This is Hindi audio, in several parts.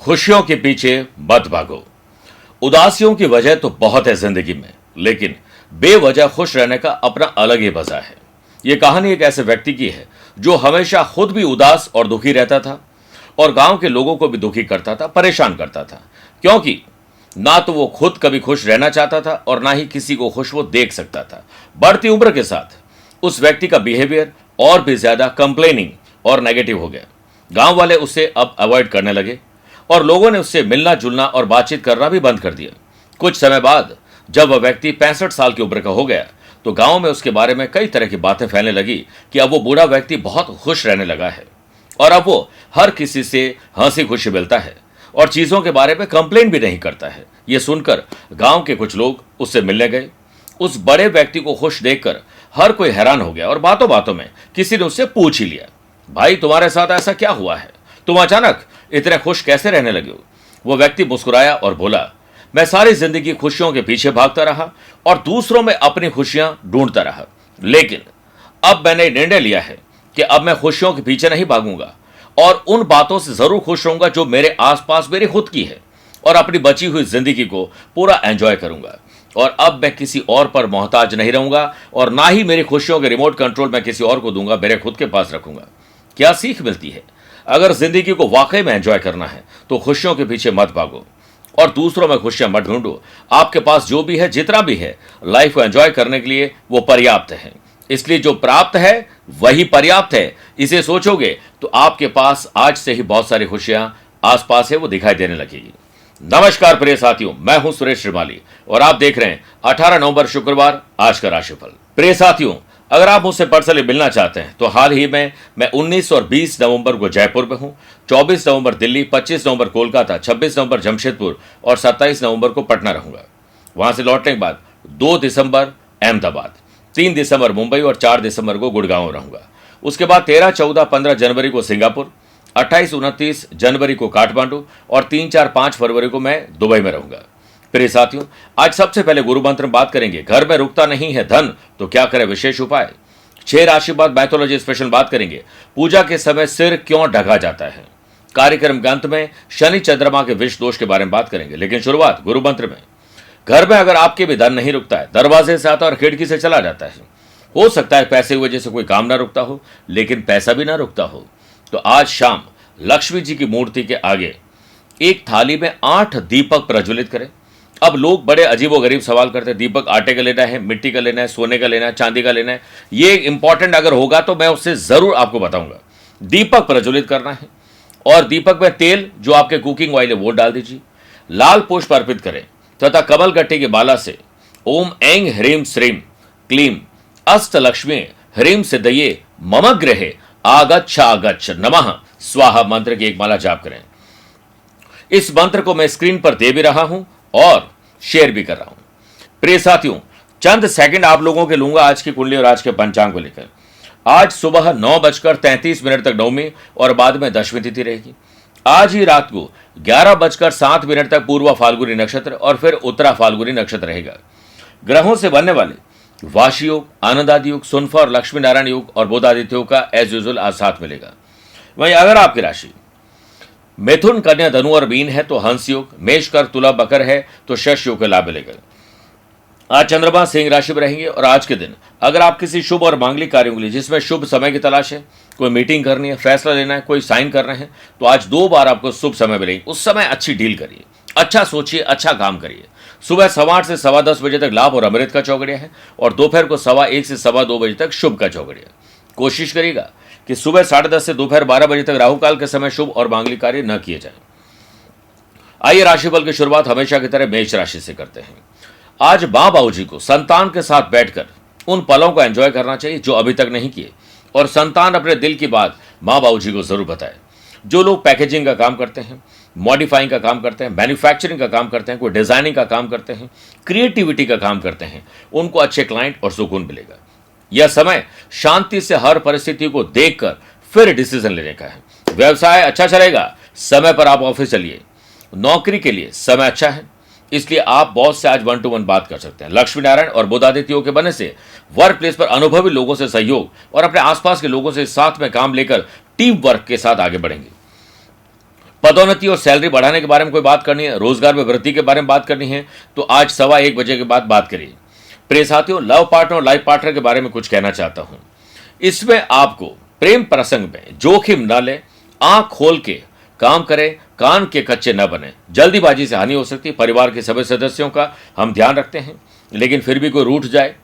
खुशियों के पीछे मत भागो। उदासियों की वजह तो बहुत है जिंदगी में, लेकिन बेवजह खुश रहने का अपना अलग ही मजा है। यह कहानी एक ऐसे व्यक्ति की है जो हमेशा खुद भी उदास और दुखी रहता था और गांव के लोगों को भी दुखी करता था, परेशान करता था, क्योंकि ना तो वो खुद कभी खुश रहना चाहता था और ना ही किसी को खुश वो देख सकता था। बढ़ती उम्र के साथ उस व्यक्ति का बिहेवियर और भी ज्यादा कंप्लेनिंग और नेगेटिव हो गया। गांव वाले उसे अब अवॉइड करने लगे और लोगों ने उससे मिलना जुलना और बातचीत करना भी बंद कर दिया। कुछ समय बाद जब वह व्यक्ति 65 साल की उम्र का हो गया तो गांव में उसके बारे में कई तरह की बातें फैलने लगी कि अब वो बूढ़ा व्यक्ति बहुत खुश रहने लगा है और अब वो हर किसी से हंसी खुशी मिलता है और चीजों के बारे में कंप्लेन भी नहीं करता है। ये सुनकर गांव के कुछ लोग उससे मिलने गए। उस बड़े व्यक्ति को खुश देखकर हर कोई हैरान हो गया और बातों बातों में किसी ने उससे पूछ ही लिया, भाई तुम्हारे साथ ऐसा क्या हुआ है, तुम अचानक इतने खुश कैसे रहने लगे हो? वो व्यक्ति मुस्कुराया और बोला, मैं सारी जिंदगी खुशियों के पीछे भागता रहा और दूसरों में अपनी खुशियां ढूंढता रहा, लेकिन अब मैंने निर्णय लिया है कि अब मैं खुशियों के पीछे नहीं भागूंगा और उन बातों से जरूर खुश रहूंगा जो मेरे आसपास मेरी खुद की है और अपनी बची हुई जिंदगी को पूरा एंजॉय करूंगा। और अब मैं किसी और पर मोहताज नहीं रहूंगा और ना ही मेरी खुशियों के रिमोट कंट्रोल मैं किसी और को दूंगा, मेरे खुद के पास रखूंगा। क्या सीख मिलती है? अगर जिंदगी को वाकई में एंजॉय करना है तो खुशियों के पीछे मत भागो और दूसरों में खुशियां मत ढूंढो। आपके पास जो भी है, जितना भी है, लाइफ को एंजॉय करने के लिए वो पर्याप्त है। इसलिए जो प्राप्त है वही पर्याप्त है। इसे सोचोगे तो आपके पास आज से ही बहुत सारी खुशियां आसपास है वो दिखाई देने लगेगी। नमस्कार प्रिय साथियों, मैं हूं सुरेश श्रीमाली और आप देख रहे हैं 18 नवंबर शुक्रवार आज का राशिफल। प्रिय साथियों, अगर आप मुझसे पर्सनली मिलना चाहते हैं तो हाल ही में मैं 19 और 20 नवंबर को जयपुर में हूं, 24 नवंबर दिल्ली, 25 नवंबर कोलकाता, 26 नवंबर जमशेदपुर और 27 नवंबर को पटना रहूंगा। वहां से लौटने के बाद 2 दिसंबर अहमदाबाद, 3 दिसंबर मुंबई और 4 दिसंबर को गुड़गांव रहूंगा। उसके बाद 13, 14, 15 जनवरी को सिंगापुर, 28, 29 जनवरी को काठमांडू और 3, 4, 5 फरवरी को मैं दुबई में रहूंगा। प्रिय साथियों, आज सबसे पहले गुरु मंत्र में बात करेंगे। घर में रुकता नहीं है धन तो क्या करें, विशेष उपाय। 6 राशि बाद मैथोलॉजी स्पेशल बात करेंगे। पूजा के समय सिर क्यों ढका जाता है। कार्यक्रम के अंत में शनि चंद्रमा के विष दोष के बारे में बात करेंगे, लेकिन शुरुआत गुरु मंत्र में। घर में अगर आपके भी धन नहीं रुकता है, दरवाजे से आता और खिड़की से चला जाता है, हो सकता है पैसे की वजह से कोई काम ना रुकता हो, लेकिन पैसा भी ना रुकता हो, तो आज शाम लक्ष्मी जी की मूर्ति के आगे एक थाली में 8 दीपक प्रज्वलित करें। अब लोग बड़े अजीबोगरीब सवाल करते हैं, दीपक आटे का लेना है, मिट्टी का लेना है, सोने का लेना है, चांदी का लेना है। ये इंपॉर्टेंट अगर होगा तो मैं उससे जरूर आपको बताऊंगा। दीपक प्रज्वलित करना है और दीपक में तेल जो आपके कुकिंग ऑयल है वो डाल दीजिए। लाल पुष्प अर्पित करें तथा कमल गट्टे की माला से ओम ऐं ह्रीं श्रीं क्लीं अष्टलक्ष्मी ह्रीं सिद्धये मम गृहे आगच्छ आगच्छ नमः स्वाहा मंत्र की एक माला जाप करें। इस मंत्र को मैं स्क्रीन पर दे भी रहा हूं और शेयर भी कर रहा हूं। प्रिय साथियों, चंद सेकंड आप लोगों के लूंगा आज की कुंडली और आज के पंचांग को लेकर। आज सुबह 9:33 तक नवमी और बाद में दशमी तिथि रहेगी। आज ही रात को 11:07 तक पूर्वा फाल्गुनी नक्षत्र और फिर उत्तरा फाल्गुनी नक्षत्र रहेगा। ग्रहों से बनने वाले वाशी योग, आनंदादि योग, सुनफा और लक्ष्मी नारायण योग और बुधादित्य योग का एज यूजुअल आज साथ मिलेगा। वहीं अगर आपकी राशि मिथुन, कन्या, धनु और मीन है तो हंस योग, मेष, कर, तुला, मकर है तो शश योग का लाभ मिलेगा। आज चंद्रमा सिंह राशि में रहेंगे और आज के दिन अगर आप किसी शुभ और मांगलिक कार्यों के लिए जिसमें शुभ समय की तलाश है, कोई मीटिंग करनी है, फैसला लेना है, कोई साइन करना है, तो आज 2 बार आपको शुभ समय मिलेंगे। उस समय अच्छी डील करिए, अच्छा सोचिए, अच्छा काम करिए। सुबह 8:15 से 10:15 बजे तक लाभ और अमृत का चौगड़िया है और दोपहर को 1:15 से 2:15 बजे तक शुभ का चौगड़िया। कोशिश करिएगा कि सुबह 10:30 से दोपहर 12 बजे तक राहु काल के समय शुभ और मांगलिक कार्य न किए जाए। आइए राशिफल की शुरुआत हमेशा की तरह मेष राशि से करते हैं। आज मां बाबू जी को संतान के साथ बैठकर उन पलों को एंजॉय करना चाहिए जो अभी तक नहीं किए और संतान अपने दिल की बात मां बाबू जी को जरूर बताए। जो लोग पैकेजिंग का काम करते हैं, मॉडिफाइंग का काम करते हैं, मैन्युफैक्चरिंग का काम करते हैं, कोई डिजाइनिंग का काम करते हैं, क्रिएटिविटी का काम करते हैं, उनको अच्छे क्लाइंट और सुकून मिलेगा। यह समय शांति से हर परिस्थिति को देखकर फिर डिसीजन लेने का है। व्यवसाय अच्छा चलेगा, समय पर आप ऑफिस चलिए। नौकरी के लिए समय अच्छा है, इसलिए आप बॉस से आज 1 to 1 बात कर सकते हैं। लक्ष्मी नारायण और बुधादित्य योग के बनने से वर्क प्लेस पर अनुभवी लोगों से सहयोग और अपने आसपास के लोगों से साथ में काम लेकर टीम वर्क के साथ आगे बढ़ेंगे। पदोन्नति और सैलरी बढ़ाने के बारे में कोई बात करनी है, रोजगार में वृद्धि के बारे में बात करनी है, तो आज 1:15 के बाद बात करिए। प्रिय साथियों, लव पार्टनर और लाइफ पार्टनर के बारे में कुछ कहना चाहता हूं। इसमें आपको प्रेम प्रसंग में जोखिम न ले, आंख खोल के काम करें, कान के कच्चे न बने। जल्दीबाजी से हानि हो सकती है। परिवार के सभी सदस्यों का हम ध्यान रखते हैं, लेकिन फिर भी कोई रूठ जाए,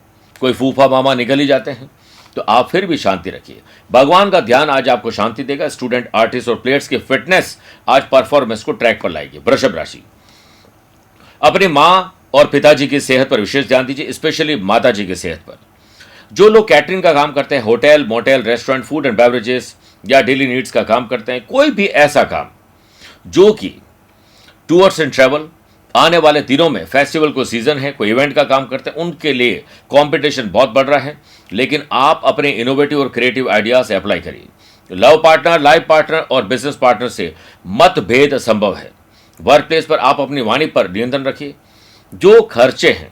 कोई फूफा मामा निकल ही जाते हैं, तो आप फिर भी शांति रखिए। भगवान का ध्यान आज आपको शांति देगा। स्टूडेंट, आर्टिस्ट और प्लेयर्स की फिटनेस आज परफॉर्मेंस को ट्रैक पर लाएगी। वृषभ राशि, अपनी मां और पिताजी की सेहत पर विशेष ध्यान दीजिए, स्पेशली माताजी की सेहत पर। जो लोग कैटरिंग का काम करते हैं, hotel, motel, restaurant, food and beverages या डेली नीड्स का काम करते हैं, कोई भी ऐसा काम जो कि टूर्स एंड ट्रैवल, आने वाले दिनों में फेस्टिवल को सीजन है, कोई इवेंट का काम करते हैं, उनके लिए कंपटीशन बहुत बढ़ रहा है, लेकिन आप अपने इनोवेटिव और क्रिएटिव आइडिया से अप्लाई करिए। लव पार्टनर, लाइफ पार्टनर और बिजनेस पार्टनर से मतभेद संभव है। वर्क प्लेस पर आप अपनी वाणी पर नियंत्रण रखिए। जो खर्चे हैं,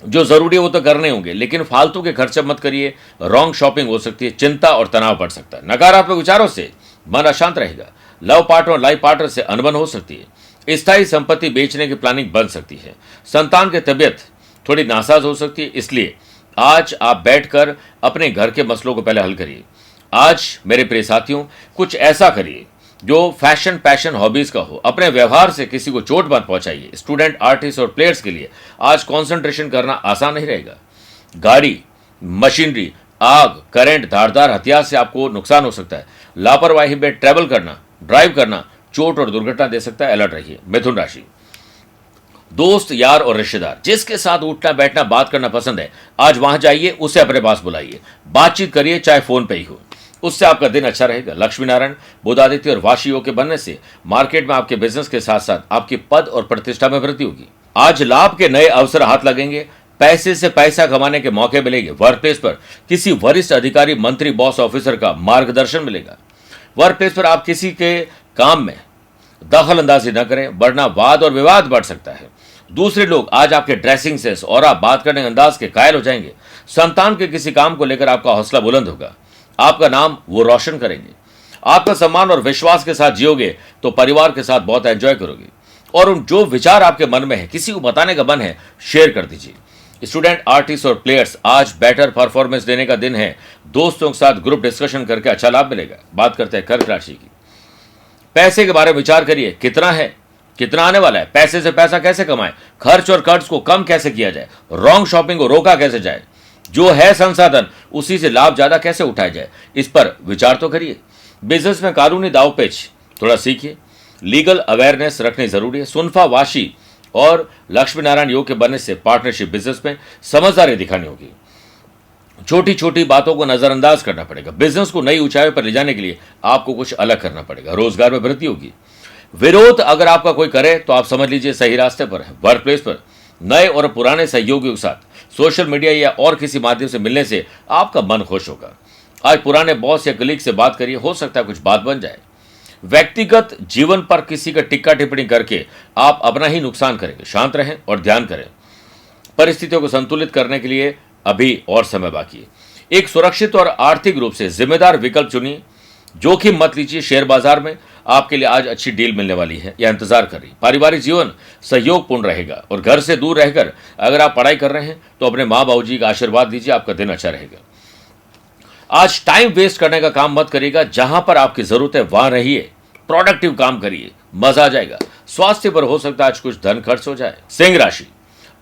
जो जरूरी है वो तो करने होंगे, लेकिन फालतू के खर्चे मत करिए। रॉन्ग शॉपिंग हो सकती है, चिंता और तनाव बढ़ सकता है। नकारात्मक विचारों से मन अशांत रहेगा। लव पार्टनर और लाइफ पार्टनर से अनबन हो सकती है। स्थायी संपत्ति बेचने की प्लानिंग बन सकती है। संतान की तबीयत थोड़ी नासाज हो सकती है, इसलिए आज आप बैठकर अपने घर के मसलों को पहले हल करिए। आज मेरे प्रिय साथियों, कुछ ऐसा करिए जो फैशन, पैशन, हॉबीज का हो। अपने व्यवहार से किसी को चोट मत पहुंचाइए। स्टूडेंट, आर्टिस्ट और प्लेयर्स के लिए आज कंसंट्रेशन करना आसान नहीं रहेगा। गाड़ी, मशीनरी, आग, करंट, धारदार हथियार से आपको नुकसान हो सकता है। लापरवाही में ट्रैवल करना, ड्राइव करना चोट और दुर्घटना दे सकता है। अलर्ट रहिए। मिथुन राशि, दोस्त, यार और रिश्तेदार जिसके साथ उठना बैठना बात करना पसंद है, आज वहां जाइए, उसे अपने पास बुलाइए, बातचीत करिए, चाहे फोन पे ही हो, उससे आपका दिन अच्छा रहेगा। लक्ष्मी नारायण, बुधादित्य और वाशी योग के बनने से मार्केट में आपके बिजनेस के साथ साथ आपकी पद और प्रतिष्ठा में वृद्धि होगी। आज लाभ के नए अवसर हाथ लगेंगे। पैसे से पैसा कमाने के मौके मिलेंगे। वर्क प्लेस पर किसी वरिष्ठ अधिकारी, मंत्री, बॉस, ऑफिसर का मार्गदर्शन मिलेगा। वर्क प्लेस पर आप किसी के काम में दखल अंदाजी न करें, वरना वाद और विवाद बढ़ सकता है। दूसरे लोग आज आपके ड्रेसिंग सेंस और आप बात करने के अंदाज के कायल हो जाएंगे। संतान के किसी काम को लेकर आपका हौसला बुलंद होगा। आपका नाम वो रोशन करेंगे। आपका सम्मान और विश्वास के साथ जियोगे तो परिवार के साथ बहुत एंजॉय करोगे। और उन जो विचार आपके मन में है, किसी को बताने का मन है, शेयर कर दीजिए। स्टूडेंट, आर्टिस्ट और प्लेयर्स, आज बेटर परफॉर्मेंस देने का दिन है। दोस्तों के साथ ग्रुप डिस्कशन करके अच्छा लाभ मिलेगा। बात करते हैं कर्क राशि की। पैसे के बारे में विचार करिए, कितना है, कितना आने वाला है, पैसे से पैसा कैसे कमाएं, खर्च और कर्ज को कम कैसे किया जाए, रॉन्ग शॉपिंग को रोका कैसे जाए, जो है संसाधन उसी से लाभ ज्यादा कैसे उठाया जाए, इस पर विचार तो करिए। बिजनेस में कानूनी दावपेच थोड़ा सीखिए। लीगल अवेयरनेस रखनी जरूरी है। सुनफा, वाशी और लक्ष्मी नारायण योग के बनने से पार्टनरशिप बिजनेस में समझदारी दिखानी होगी। छोटी छोटी बातों को नजरअंदाज करना पड़ेगा। बिजनेस को नई ऊंचाई पर ले जाने के लिए आपको कुछ अलग करना पड़ेगा। रोजगार में वृद्धि होगी। विरोध अगर आपका कोई करे तो आप समझ लीजिए सही रास्ते पर है। वर्क प्लेस पर नए और पुराने सहयोगियों के साथ सोशल मीडिया या और किसी माध्यम से मिलने से आपका मन खुश होगा। आज पुराने बॉस या कलीग से बात करिए, हो सकता है कुछ बात बन जाए। व्यक्तिगत जीवन पर किसी का टिक्का टिप्पणी करके आप अपना ही नुकसान करेंगे। शांत रहें और ध्यान करें। परिस्थितियों को संतुलित करने के लिए अभी और समय बाकी है। एक सुरक्षित और आर्थिक रूप से जिम्मेदार विकल्प चुनिए। जोखिम मत लीजिए। शेयर बाजार में आपके लिए आज अच्छी डील मिलने वाली है या इंतजार कर रही। पारिवारिक जीवन सहयोगपूर्ण रहेगा। और घर से दूर रहकर अगर आप पढ़ाई कर रहे हैं तो अपने माँ बाबू जी का आशीर्वाद दीजिए, आपका दिन अच्छा रहेगा। आज टाइम वेस्ट करने का काम मत करिएगा। जहां पर आपकी जरूरत है वहां रहिए, प्रोडक्टिव काम करिए, मजा आ जाएगा। स्वास्थ्य पर हो सकता है आज कुछ धन खर्च हो जाए। सिंह राशि,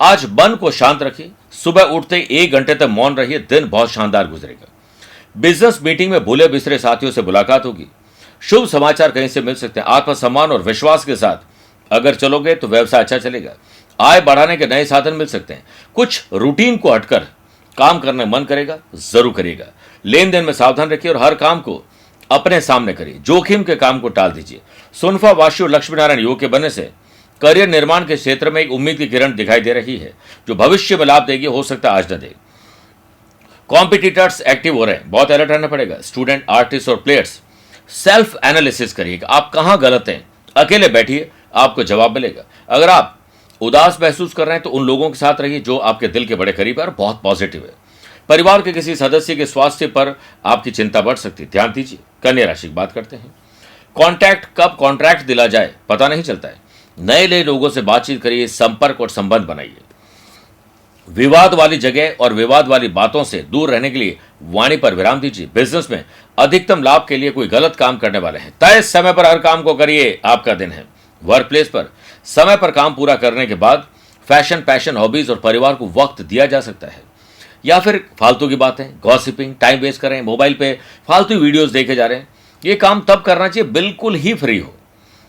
आज मन को शांत रखिए। सुबह उठते 1 घंटे तक मौन रहिए, दिन बहुत शानदार गुजरेगा। बिजनेस मीटिंग में भूले बिसरे साथियों से मुलाकात होगी। शुभ समाचार कहीं से मिल सकते हैं। आत्मसम्मान और विश्वास के साथ अगर चलोगे तो व्यवसाय अच्छा चलेगा। आय बढ़ाने के नए साधन मिल सकते हैं। कुछ रूटीन को हटकर काम करने मन करेगा, जरूर करिएगा। लेन देन में सावधान रखिए और हर काम को अपने सामने करिए। जोखिम के काम को टाल दीजिए। सुनफा, वाशी और लक्ष्मी नारायण योग के बनने से करियर निर्माण के क्षेत्र में एक उम्मीद की किरण दिखाई दे रही है, जो भविष्य में लाभ देगी। हो सकता है आज न दे। कॉम्पिटिटर्स एक्टिव हो रहे हैं, बहुत अलर्ट रहना पड़ेगा। स्टूडेंट, आर्टिस्ट और प्लेयर्स, सेल्फ एनालिसिस करिएगा। आप कहां गलत हैं, अकेले बैठिए, आपको जवाब मिलेगा। अगर आप उदास महसूस कर रहे हैं तो उन लोगों के साथ रहिए जो आपके दिल के बड़े करीब है और बहुत पॉजिटिव है। परिवार के किसी सदस्य के स्वास्थ्य पर आपकी चिंता बढ़ सकती है, ध्यान दीजिए। कन्या राशि की बात करते हैं। कॉन्टैक्ट कब कॉन्ट्रैक्ट दिला जाए पता नहीं चलता है। नए नए लोगों से बातचीत करिए, संपर्क और संबंध बनाइए। विवाद वाली जगह और विवाद वाली बातों से दूर रहने के लिए वाणी पर विराम दीजिए। बिजनेस में अधिकतम लाभ के लिए कोई गलत काम करने वाले हैं, तय समय पर हर काम को करिए, आपका दिन है। वर्क प्लेस पर समय पर काम पूरा करने के बाद फैशन, पैशन, हॉबीज और परिवार को वक्त दिया जा सकता है। या फिर फालतू की बातें, गॉसिपिंग, टाइम वेस्ट करें, मोबाइल पे फालतू वीडियोस देखे जा रहे हैं, ये काम तब करना चाहिए बिल्कुल ही फ्री हो।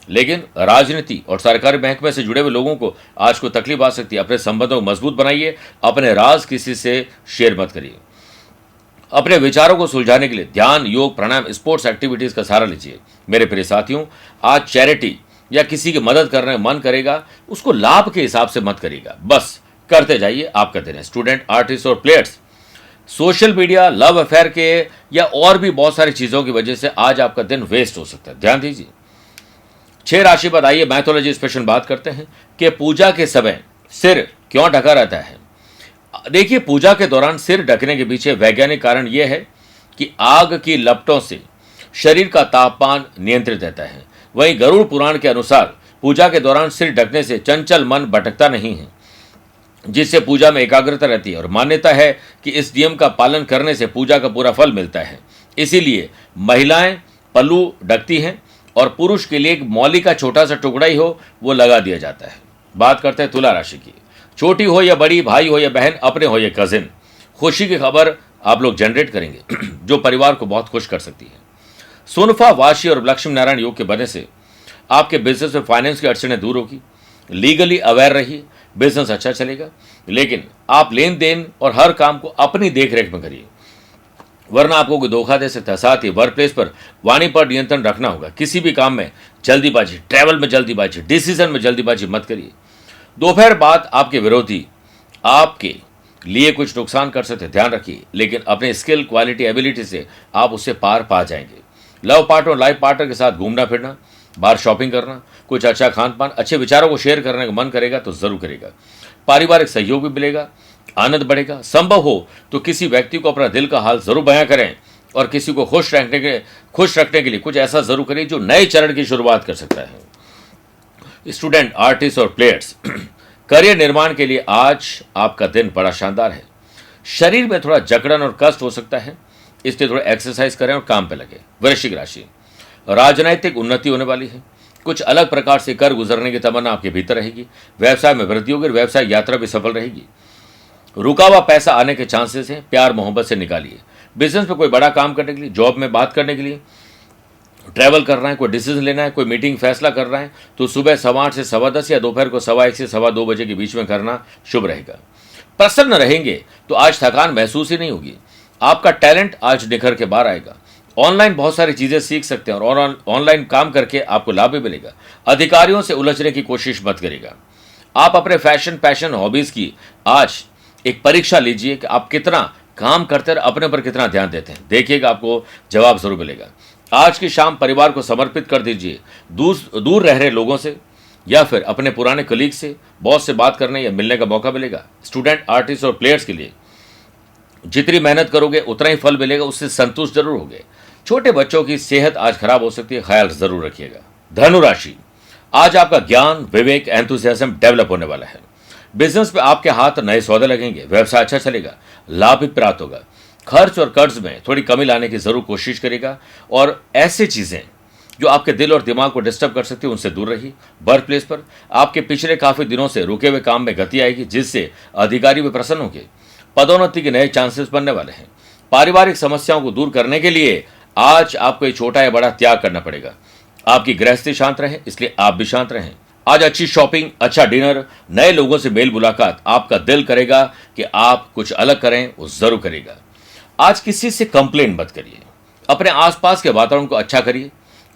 लेकिन राजनीति और सरकारी महकमे से जुड़े हुए लोगों को आज को तकलीफ आ सकती है। अपने संबंधों को मजबूत बनाइए, अपने राज किसी से शेयर मत करिए। अपने विचारों को सुलझाने के लिए ध्यान, योग, प्राणायाम, स्पोर्ट्स एक्टिविटीज का सहारा लीजिए। मेरे प्रिय साथियों, आज चैरिटी या किसी की मदद करने मन करेगा, उसको लाभ के हिसाब से मत करिएगा, बस करते जाइए, आपका दिन है। स्टूडेंट, आर्टिस्ट और players, social media, love affair के या और भी बहुत सारी चीजों की वजह से आज आपका दिन वेस्ट हो सकता है, ध्यान दीजिए। 6 राशि पर आइए मैथोलॉजी स्पेशल बात करते हैं कि पूजा के समय सिर क्यों ढका रहता है। देखिए, पूजा के दौरान सिर ढकने के पीछे वैज्ञानिक कारण यह है कि आग की लपटों से शरीर का तापमान नियंत्रित रहता है। वहीं गरुड़ पुराण के अनुसार पूजा के दौरान सिर ढकने से चंचल मन भटकता नहीं है, जिससे पूजा में एकाग्रता रहती है। और मान्यता है कि इस नियम का पालन करने से पूजा का पूरा फल मिलता है। इसीलिए महिलाएं पल्लू ढकती हैं और पुरुष के लिए एक मौली का छोटा सा टुकड़ा ही हो वो लगा दिया जाता है। बात करते हैं तुला राशि की। छोटी हो या बड़ी, भाई हो या बहन, अपने हो या कजिन, खुशी की खबर आप लोग जनरेट करेंगे जो परिवार को बहुत खुश कर सकती है। सुनफा, वाशी और लक्ष्मी नारायण योग के बनने से आपके बिजनेस में फाइनेंस की अड़चनें दूर होगी। लीगली अवेयर रहिए, बिजनेस अच्छा चलेगा, लेकिन आप लेन देन और हर काम को अपनी देखरेख में करिए, वरना आपको कोई धोखा दे सकता है। साथ ही वर्क प्लेस पर वाणी पर नियंत्रण रखना होगा। किसी भी काम में जल्दीबाजी, ट्रैवल में जल्दीबाजी, डिसीजन में जल्दीबाजी मत करिए। दोपहर बाद आपके विरोधी आपके लिए कुछ नुकसान कर सकते हैं, ध्यान रखिए, लेकिन अपने स्किल, क्वालिटी, एबिलिटी से आप उससे पार पा जाएंगे। लव पार्टनर और लाइफ पार्टनर के साथ घूमना फिरना, बाहर शॉपिंग करना, कुछ अच्छा खान पान, अच्छे विचारों को शेयर करने का मन करेगा तो जरूर करेगा। पारिवारिक सहयोग भी मिलेगा, आनंद बढ़ेगा। संभव हो तो किसी व्यक्ति को अपना दिल का हाल जरूर बयां करें और किसी को खुश रखने के लिए कुछ ऐसा जरूर करिए जो नए चरण की शुरुआत कर सकता है। स्टूडेंट, आर्टिस्ट और प्लेयर्स, करियर निर्माण के लिए आज आपका दिन बड़ा शानदार है। शरीर में थोड़ा जकड़न और कष्ट हो सकता है, इसलिए थोड़ा एक्सरसाइज करें और काम पे लगे। वृश्चिक राशि, राजनैतिक उन्नति होने वाली है। कुछ अलग प्रकार से कर गुजरने की तमन्ना आपके भीतर रहेगी। व्यवसाय में वृद्धि होगी, व्यवसाय यात्रा भी सफल रहेगी। रुका हुआ पैसा आने के चांसेस हैं, प्यार मोहब्बत से निकालिए। बिजनेस में कोई बड़ा काम करने के लिए, जॉब में बात करने के लिए, ट्रैवल कर रहा है, कोई डिसीजन लेना है, कोई मीटिंग फैसला कर रहा है, तो सुबह 8:15 से 10:15 या दोपहर को 1:15 से 2:15 बजे के बीच में करना शुभ रहेगा। प्रसन्न रहेंगे तो आज थकान महसूस ही नहीं होगी। आपका टैलेंट आज निखर के बाहर आएगा। ऑनलाइन बहुत सारी चीजें सीख सकते हैं और ऑनलाइन काम करके आपको लाभ भी मिलेगा। अधिकारियों से उलझने की कोशिश मत करिएगा। आप अपने फैशन, पैशन, हॉबीज की आज एक परीक्षा लीजिए कि आप कितना काम करते हैं, अपने पर कितना ध्यान देते हैं। देखिएगा आपको जवाब जरूर मिलेगा। आज की शाम परिवार को समर्पित कर दीजिए। दूर रह रहे लोगों से या फिर अपने पुराने कलीग से, बॉस से बात करने या मिलने का मौका मिलेगा। स्टूडेंट, आर्टिस्ट और प्लेयर्स के लिए जितनी मेहनत करोगे उतना ही फल मिलेगा, उससे संतुष्ट जरूर होगे। छोटे बच्चों की सेहत आज खराब हो सकती है, ख्याल जरूर रखिएगा। धनु राशि, आज आपका ज्ञान, विवेक, एंथुसियाज्म डेवलप होने वाला है। बिजनेस पे आपके हाथ नए सौदे लगेंगे, व्यवसाय अच्छा चलेगा, लाभ भी प्राप्त होगा। खर्च और कर्ज में थोड़ी कमी लाने की जरूर कोशिश करेगा और ऐसी चीजें जो आपके दिल और दिमाग को डिस्टर्ब कर सकती है उनसे दूर रहिए। वर्क प्लेस पर आपके पिछले काफी दिनों से रुके हुए काम में गति आएगी, जिससे अधिकारी भी प्रसन्न होंगे। पदोन्नति के नए चांसेस बनने वाले हैं। पारिवारिक समस्याओं को दूर करने के लिए आज आपको एक छोटा या बड़ा त्याग करना पड़ेगा। आपकी गृहस्थी शांत रहे, इसलिए आप भी शांत रहें। आज अच्छी शॉपिंग, अच्छा डिनर, नए लोगों से मेल मुलाकात, आपका दिल करेगा कि आप कुछ अलग करें, वो जरूर करेगा। आज किसी से कंप्लेन मत करिए, अपने आसपास के वातावरण को अच्छा करिए।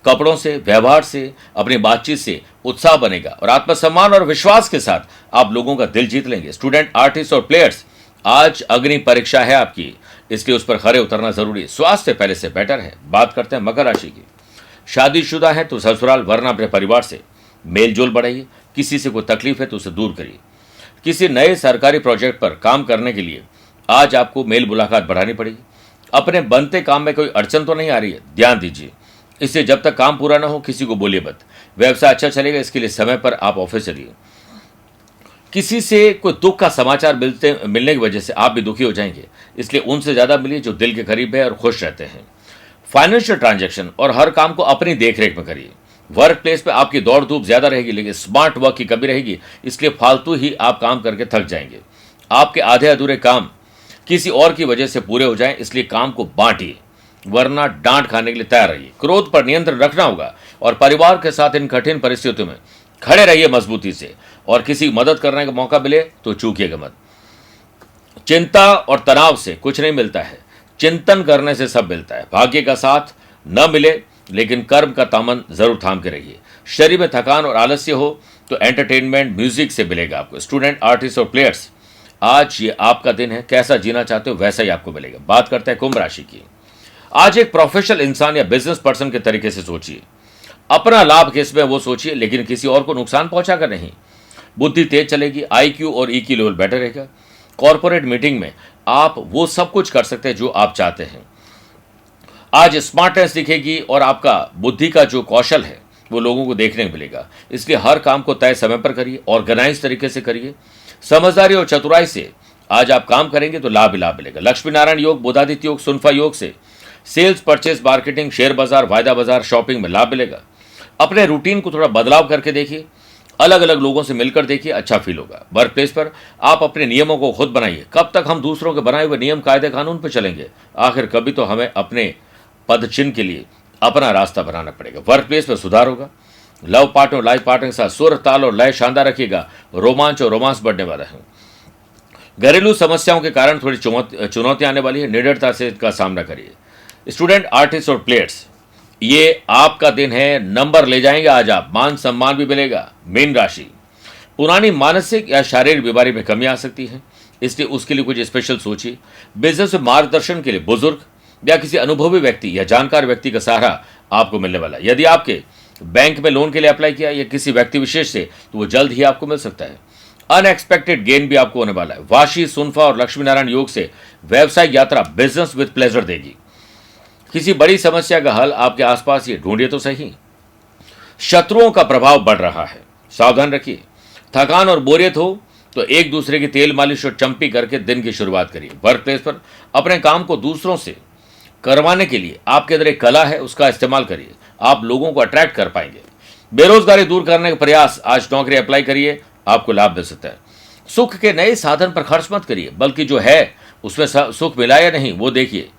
कपड़ों से, व्यवहार से, अपनी बातचीत से उत्साह बनेगा और आत्मसम्मान और विश्वास के साथ आप लोगों का दिल जीत लेंगे। स्टूडेंट, आर्टिस्ट और प्लेयर्स, आज अग्नि परीक्षा है आपकी, इसलिए उस पर खरे उतरना जरूरी है। स्वास्थ्य पहले से बेटर है। बात करते हैं मकर राशि की। शादीशुदा है तो ससुराल वरना अपने परिवार से मेल जोल बढ़ाइए। किसी से कोई तकलीफ है तो उसे दूर करिए। किसी नए सरकारी प्रोजेक्ट पर काम करने के लिए आज आपको मेल मुलाकात बढ़ानी पड़ेगी। अपने बनते काम में कोई अड़चन तो नहीं आ रही है, ध्यान दीजिए। इससे जब तक काम पूरा ना हो किसी को बोलिए मत। व्यवसाय अच्छा चलेगा, इसके लिए समय पर आप ऑफिस चलिए। किसी से कोई दुख का समाचार मिलने की वजह से आप भी दुखी हो जाएंगे, इसलिए उनसे ज्यादा मिलिए जो दिल के करीब है और खुश रहते हैं। फाइनेंशियल ट्रांजैक्शन और हर काम को अपनी देखरेख में करिए। वर्क प्लेस पे आपकी दौड़ धूप ज्यादा रहेगी, लेकिन स्मार्ट वर्क की कमी रहेगी, इसलिए फालतू ही आप काम करके थक जाएंगे। आपके आधे अधूरे काम किसी और की वजह से पूरे हो जाएं, इसलिए काम को बांटिए, वरना डांट खाने के लिए तैयार रहिए। क्रोध पर नियंत्रण रखना होगा और परिवार के साथ इन कठिन परिस्थितियों में खड़े रहिए मजबूती से, और किसी की मदद करने का मौका मिले तो चूकिएगा मत। चिंता और तनाव से कुछ नहीं मिलता है, चिंतन करने से सब मिलता है। भाग्य का साथ न मिले, लेकिन कर्म का दामन जरूर थाम के रहिए। शरीर में थकान और आलस्य हो तो एंटरटेनमेंट म्यूजिक से मिलेगा आपको। स्टूडेंट, आर्टिस्ट और प्लेयर्स, आज ये आपका दिन है, कैसा जीना चाहते हो वैसा ही आपको मिलेगा। बात करते हैं कुंभ राशि की। आज एक प्रोफेशनल इंसान या बिजनेस पर्सन के तरीके से सोचिए। अपना लाभ किसमें वो सोचिए, लेकिन किसी और को नुकसान पहुंचाकर नहीं। बुद्धि तेज चलेगी, IQ और EQ लेवल बेटर रहेगा। कॉर्पोरेट मीटिंग में आप वो सब कुछ कर सकते हैं जो आप चाहते हैं। आज स्मार्टनेस दिखेगी और आपका बुद्धि का जो कौशल है वो लोगों को देखने को मिलेगा, इसलिए हर काम को तय समय पर करिए, ऑर्गेनाइज तरीके से करिए। समझदारी और चतुराई से आज आप काम करेंगे तो लाभ ही लाभ मिलेगा। लक्ष्मी नारायण योग, बुधादित्य योग, सुनफा योग से सेल्स, परचेस, मार्केटिंग, शेयर बाजार, वायदा बाजार, शॉपिंग में लाभ मिलेगा। अपने रूटीन को थोड़ा बदलाव करके देखिए, अलग अलग लोगों से मिलकर देखिए, अच्छा फील होगा। वर्क प्लेस पर आप अपने नियमों को खुद बनाइए। कब तक हम दूसरों के बनाए हुए नियम, कायदे, कानून पर चलेंगे? आखिर कभी तो हमें अपने पद चिन्ह के लिए अपना रास्ता बनाना पड़ेगा। वर्क प्लेस पर सुधार होगा। लव पार्टनर, लाइफ पार्टनर के साथ सुर, ताल और लय शानदार रखिएगा। रोमांच और रोमांस बढ़ने वाला है। घरेलू समस्याओं के कारण थोड़ी चुनौतियां आने वाली है, निडरता से इनका सामना करिए। स्टूडेंट, आर्टिस्ट और प्लेयर्स, ये आपका दिन है, नंबर ले जाएंगे आज आप, मान सम्मान भी मिलेगा। मीन राशि, पुरानी मानसिक या शारीरिक बीमारी में कमी आ सकती है, इसलिए उसके लिए कुछ स्पेशल सोचिए। बिजनेस में मार्गदर्शन के लिए बुजुर्ग या किसी अनुभवी व्यक्ति या जानकार व्यक्ति का सहारा आपको मिलने वाला है। यदि आपके बैंक में लोन के लिए अप्लाई किया या किसी व्यक्ति विशेष से, तो वो जल्द ही आपको मिल सकता है। अनएक्सपेक्टेड गेन भी आपको होने वाला है। वाशी, सुनफा और लक्ष्मी नारायण योग से व्यवसायिक यात्रा बिजनेस विद प्लेजर देगी। किसी बड़ी समस्या का हल आपके आसपास ये ढूंढिए तो सही। शत्रुओं का प्रभाव बढ़ रहा है, सावधान रखिए। थकान और बोरियत हो तो एक दूसरे की तेल मालिश और चंपी करके दिन की शुरुआत करिए। वर्क प्लेस पर अपने काम को दूसरों से करवाने के लिए आपके अंदर एक कला है, उसका इस्तेमाल करिए, आप लोगों को अट्रैक्ट कर पाएंगे। बेरोजगारी दूर करने का प्रयास, आज नौकरी अप्लाई करिए, आपको लाभ मिल सकता है। सुख के नए साधन पर खर्च मत करिए, बल्कि जो है उसमें सुख मिला या नहीं वो देखिए।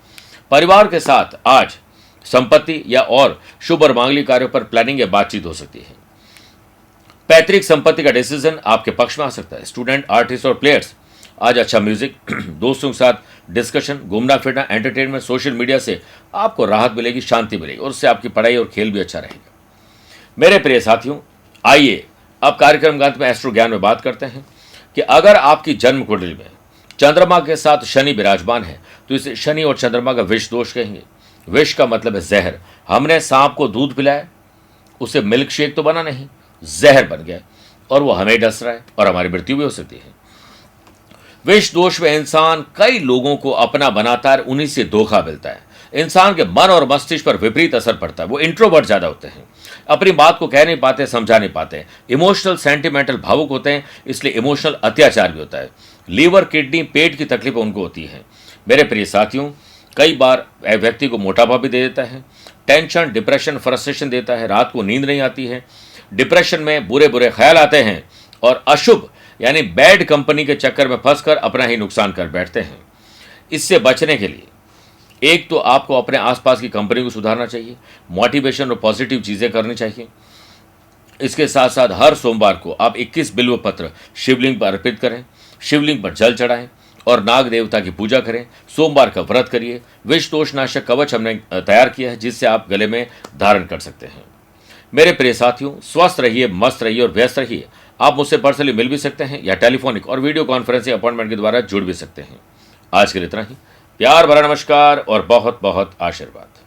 परिवार के साथ आज संपत्ति या और शुभ और मांगलिक कार्यों पर प्लानिंग या बातचीत हो सकती है। पैतृक संपत्ति का डिसीजन आपके पक्ष में आ सकता है। स्टूडेंट, आर्टिस्ट और प्लेयर्स, आज अच्छा म्यूजिक, दोस्तों के साथ डिस्कशन, घूमना फिरना, एंटरटेनमेंट, सोशल मीडिया से आपको राहत मिलेगी, शांति मिलेगी, और उससे आपकी पढ़ाई और खेल भी अच्छा रहेगा। मेरे प्रिय साथियों, आइए अब कार्यक्रम के अंत में एस्ट्रो ज्ञान में बात करते हैं कि अगर आपकी जन्म कुंडली में चंद्रमा के साथ शनि विराजमान है तो इसे शनि और चंद्रमा का विष दोष कहेंगे। विष का मतलब है जहर। हमने सांप को दूध पिलाया, उसे मिल्क शेक तो बना नहीं, जहर बन गया और वो हमें डस रहा है और हमारी मृत्यु भी हो सकती है। विष दोष में इंसान कई लोगों को अपना बनाता है, उन्हीं से धोखा मिलता है। इंसान के मन और मस्तिष्क पर विपरीत असर पड़ता है। वो इंट्रोवर्ट ज्यादा होते हैं, अपनी बात को कह नहीं पाते, समझा नहीं पाते, इमोशनल, सेंटिमेंटल, भावुक होते हैं, इसलिए इमोशनल अत्याचार भी होता है। लीवर, किडनी, पेट की तकलीफ उनको होती है। मेरे प्रिय साथियों, कई बार व्यक्ति को मोटापा भी दे देता है, टेंशन, डिप्रेशन, फ्रस्ट्रेशन देता है, रात को नींद नहीं आती है, डिप्रेशन में बुरे बुरे ख्याल आते हैं और अशुभ यानी बैड कंपनी के चक्कर में फंसकर अपना ही नुकसान कर बैठते हैं। इससे बचने के लिए एक तो आपको अपने आसपास की कंपनी को सुधारना चाहिए, मोटिवेशन और पॉजिटिव चीजें करनी चाहिए। इसके साथ साथ हर सोमवार को आप 21 बिल्व पत्र शिवलिंग पर अर्पित करें, शिवलिंग पर जल चढ़ाएं और नाग देवता की पूजा करें। सोमवार का व्रत करिए। विष दोष नाशक कवच हमने तैयार किया है, जिससे आप गले में धारण कर सकते हैं। मेरे प्रिय साथियों, स्वस्थ रहिए, मस्त रहिए और व्यस्त रहिए। आप मुझसे पर्सनली मिल भी सकते हैं या टेलीफोनिक और वीडियो कॉन्फ्रेंसिंग अपॉइंटमेंट के द्वारा जुड़ भी सकते हैं। आज के लिए इतना ही। प्यार भरा नमस्कार और बहुत बहुत आशीर्वाद।